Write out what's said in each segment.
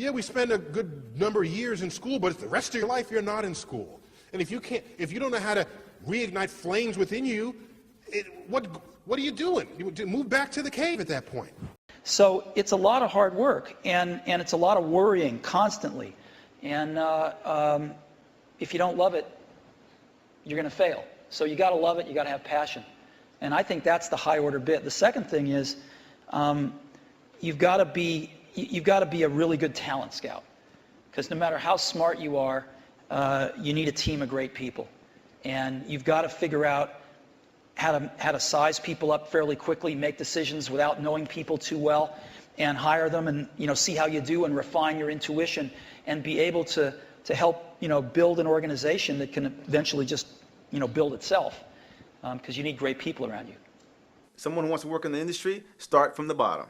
Yeah, we spend a good number of years in school, but the rest of your life you're not in school. And if you don't know how to reignite flames within you, what are you doing? You move back to the cave at that point. So it's a lot of hard work, and it's a lot of worrying constantly. And if you don't love it, you're going to fail. So you got to love it. You got to have passion. And I think that's the high order bit. The second thing is you've got to be a really good talent scout, because no matter how smart you are, you need a team of great people, and you've got to figure out how to size people up fairly quickly, make decisions without knowing people too well, and hire them, and see how you do, and refine your intuition, and be able to help build an organization that can eventually just build itself, because you need great people around you. Someone who wants to work in the industry, start from the bottom.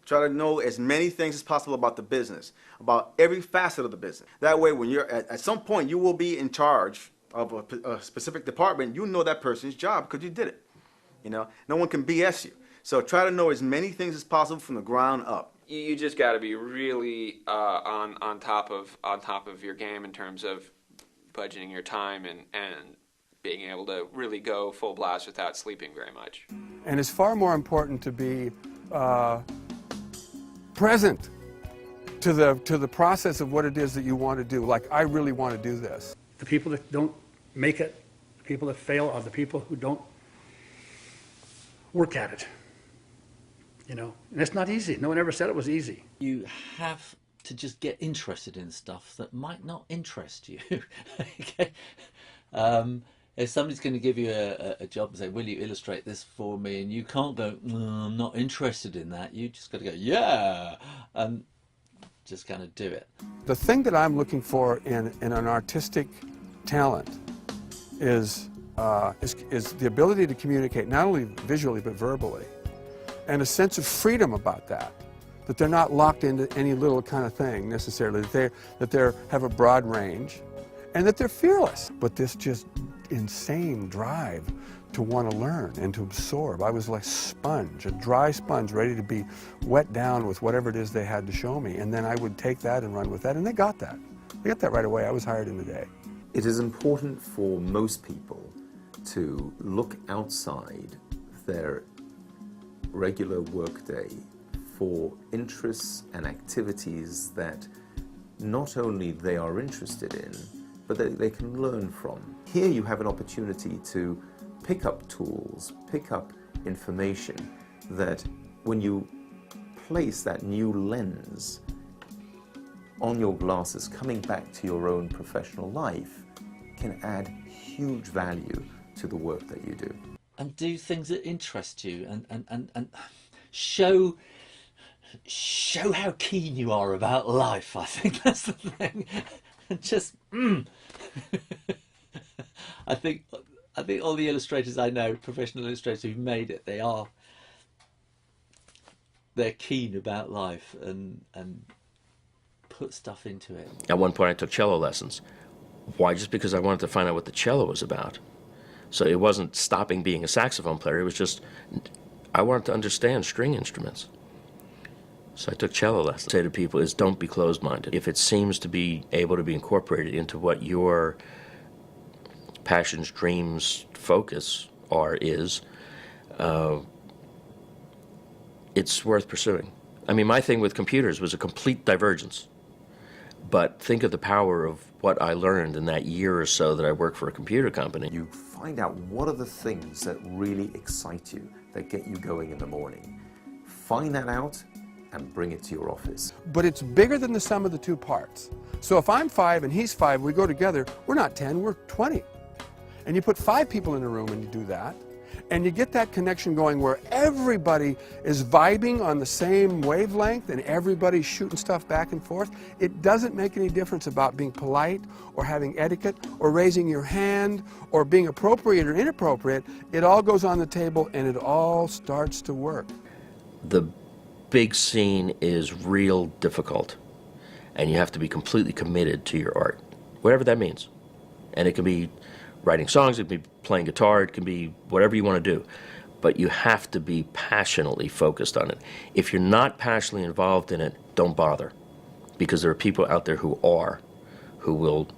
Try to know as many things as possible about the business, about every facet of the business. That way, when you're at some point, you will be in charge of a specific department. You know that person's job because you did it. No one can BS you. So try to know as many things as possible from the ground up. You just got to be really on top of your game in terms of budgeting your time and being able to really go full blast without sleeping very much. And it's far more important to be present to the process of what it is that you want to do. Like, I really want to do this. The people that don't make it, the people that fail, are the people who don't work at it. And it's not easy. No one ever said it was easy. You have to just get interested in stuff that might not interest you. Okay? If somebody's going to give you a job and say, will you illustrate this for me? And you can't go, I'm not interested in that. You just got to go, yeah, and just kind of do it. The thing that I'm looking for in an artistic talent is the ability to communicate, not only visually but verbally, and a sense of freedom about that. That they're not locked into any little kind of thing necessarily, that they have a broad range, and that they're fearless. But this just insane drive to want to learn and to absorb. I was like a sponge, a dry sponge, ready to be wet down with whatever it is they had to show me, and then I would take that and run with that, and they got that. They got that right away. I was hired in a day. It is important for most people to look outside their regular workday for interests and activities that not only they are interested in, but that they can learn from. Here you have an opportunity to pick up tools, pick up information that when you place that new lens on your glasses, coming back to your own professional life, can add huge value to the work that you do. And do things that interest you, and show how keen you are about life. I think that's the thing. And just I think all the illustrators I know, professional illustrators who've made it, they're keen about life and put stuff into it. At one point I took cello lessons. Why? Just because I wanted to find out what the cello was about. So it wasn't stopping being a saxophone player, it was just I wanted to understand string instruments. So I took cello lessons. What I say to people is, don't be closed-minded. If it seems to be able to be incorporated into what your passions, dreams, focus is, it's worth pursuing. I mean, my thing with computers was a complete divergence. But think of the power of what I learned in that year or so that I worked for a computer company. You find out what are the things that really excite you, that get you going in the morning. Find that out and bring it to your office. But it's bigger than the sum of the two parts. So if I'm 5 and he's 5, we go together, we're not 10, we're 20. And you put 5 people in a room and you do that, and you get that connection going where everybody is vibing on the same wavelength and everybody's shooting stuff back and forth. It doesn't make any difference about being polite or having etiquette or raising your hand or being appropriate or inappropriate. It all goes on the table and it all starts to work. The big scene is real difficult, and you have to be completely committed to your art, whatever that means. And it can be writing songs, it can be playing guitar, it can be whatever you want to do, but you have to be passionately focused on it. If you're not passionately involved in it, don't bother, because there are people out there who will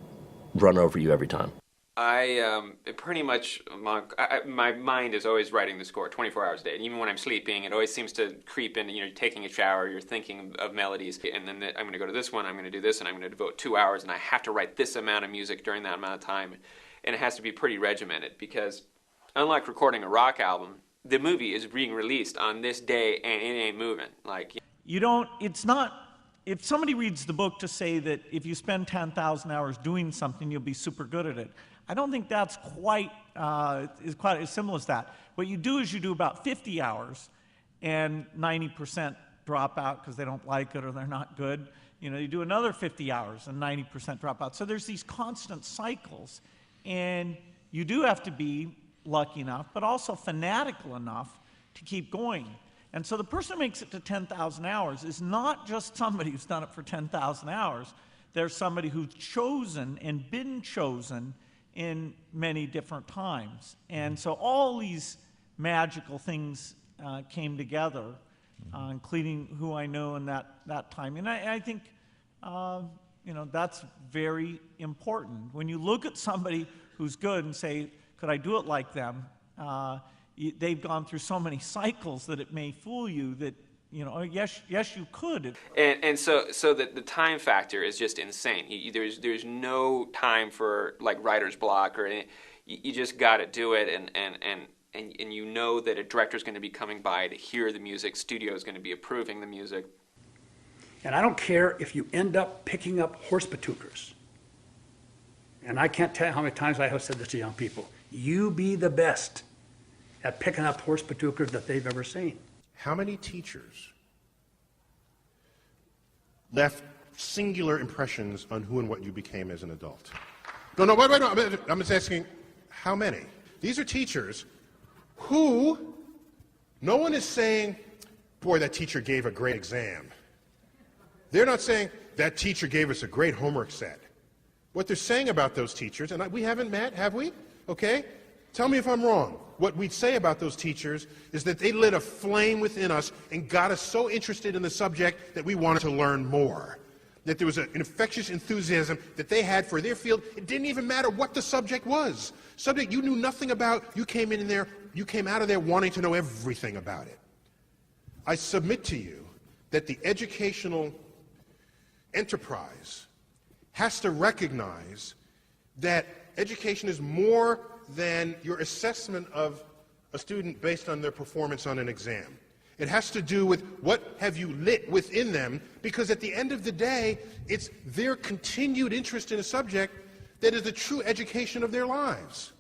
run over you every time. I pretty much, my mind is always writing the score 24 hours a day. And even when I'm sleeping, it always seems to creep in. You know, you're taking a shower, you're thinking of melodies, and then I'm going to go to this one, I'm going to do this, and I'm going to devote 2 hours, and I have to write this amount of music during that amount of time. And it has to be pretty regimented, because unlike recording a rock album, the movie is being released on this day, and it ain't moving. Like, you don't, it's not, if somebody reads the book to say that if you spend 10,000 hours doing something, you'll be super good at it, I don't think that's quite as simple as that. What you do is you do about 50 hours, and 90% drop out because they don't like it or they're not good. You know, you do another 50 hours, and 90% drop out. So there's these constant cycles, and you do have to be lucky enough, but also fanatical enough to keep going. And so the person who makes it to 10,000 hours is not just somebody who's done it for 10,000 hours. There's somebody who's chosen and been chosen in many different times. And so all these magical things came together, including who I know in that time. And I think, you know, that's very important. When you look at somebody who's good and say, could I do it like them? They've gone through so many cycles that it may fool you that, you know, yes, you could. And so the time factor is just insane. There's no time for like writer's block or anything. You just got to do it, and you know that a director's going to be coming by to hear the music, studio is going to be approving the music. And I don't care if you end up picking up horse patookers. And I can't tell you how many times I have said this to young people. You be the best at picking up horse patookers that they've ever seen. How many teachers left singular impressions on who and what you became as an adult? No, wait, I'm just asking, how many? These are teachers who, no one is saying, boy, that teacher gave a great exam. They're not saying, that teacher gave us a great homework set. What they're saying about those teachers, and we haven't met, have we? Okay? Tell me if I'm wrong. What we'd say about those teachers is that they lit a flame within us and got us so interested in the subject that we wanted to learn more. That there was an infectious enthusiasm that they had for their field. It didn't even matter what the subject was. Subject you knew nothing about, you came out of there wanting to know everything about it. I submit to you that the educational enterprise has to recognize that education is more than your assessment of a student based on their performance on an exam. It has to do with what have you lit within them, because at the end of the day, it's their continued interest in a subject that is the true education of their lives.